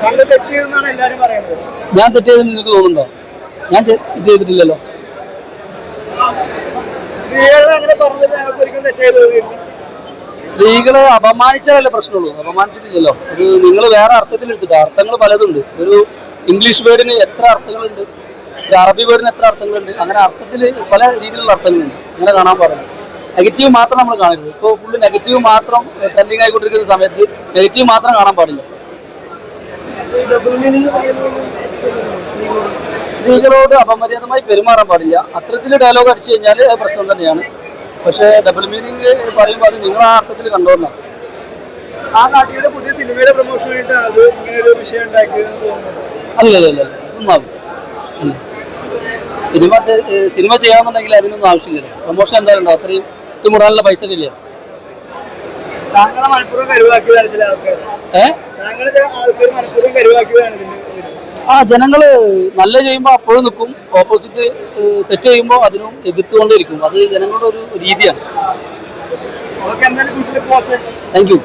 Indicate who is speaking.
Speaker 1: ഞാൻ തെറ്റ് ചെയ്തെന്ന് നിങ്ങൾക്ക് തോന്നുന്നുണ്ടോ? ഞാൻ തെറ്റ് ചെയ്തിട്ടില്ലല്ലോ. സ്ത്രീകളെ അപമാനിച്ചാലല്ലേ പ്രശ്നമുള്ളൂ, അപമാനിച്ചിട്ടില്ലല്ലോ. അത് നിങ്ങൾ വേറെ അർത്ഥത്തിൽ എടുത്തിട്ട്, അർത്ഥങ്ങൾ പലതുണ്ട്. ഒരു ഇംഗ്ലീഷ് വേർഡിന് എത്ര അർത്ഥങ്ങളുണ്ട്, ഒരു അറബി വേർഡിന് എത്ര അർത്ഥങ്ങളുണ്ട്, അങ്ങനെ അർത്ഥത്തിൽ പല രീതിയിലുള്ള അർത്ഥങ്ങളുണ്ട്. അങ്ങനെ കാണാൻ പാടില്ല. നെഗറ്റീവ് മാത്രം നമ്മൾ കാണരുത്. ഇപ്പോൾ ഫുള്ള് നെഗറ്റീവ് മാത്രം ട്രെൻഡിങ് ആയിക്കൊണ്ടിരിക്കുന്ന സമയത്ത് നെഗറ്റീവ് മാത്രം കാണാൻ പാടില്ല. സ്ത്രീകളോട് അപമര്യാദമായി പെരുമാറാൻ പാടില്ല. അത്തരത്തിൽ ഡയലോഗ് അടിച്ചു കഴിഞ്ഞാൽ അത് പ്രശ്നം തന്നെയാണ്. പക്ഷേ ഡബിൾ മീനിങ് പറയുമ്പോൾ അത് നിങ്ങൾ ആ അർത്ഥത്തിൽ കണ്ടോന്നാണ്.
Speaker 2: ആ നടിയുടെ പുതിയ സിനിമയുടെ പ്രൊമോഷൻ വേണ്ടിയിട്ടാണ് അത് ഇങ്ങനെ ഒരു വിഷയം ഉണ്ടാക്കിയത്.
Speaker 1: അല്ലല്ല, അതൊന്നും അല്ല. സിനിമ ചെയ്യാമെന്നുണ്ടെങ്കിൽ അതിനൊന്നും ആവശ്യമില്ല. പ്രൊമോഷൻ എന്തായാലും ഉണ്ടാവും. അത്രയും ഇത് മുറാനുള്ള പൈസ ഇല്ല.
Speaker 2: താങ്കളെ മലപ്പുറം കരുവാക്കിയതാണ് ചില ആൾക്കാർ. താങ്കളുടെ ആൾക്കാർ മലപ്പുറം കരുവാക്കിയതാണ്.
Speaker 1: ജനങ്ങള് നല്ല ചെയ്യുമ്പോൾ അപ്പോഴും നിൽക്കും, ഓപ്പോസിറ്റ് തെറ്റ് ചെയ്യുമ്പോൾ അതിനും എതിർത്തുകൊണ്ടിരിക്കും. അത് ജനങ്ങളുടെ ഒരു രീതിയാണ്.
Speaker 2: Thank you.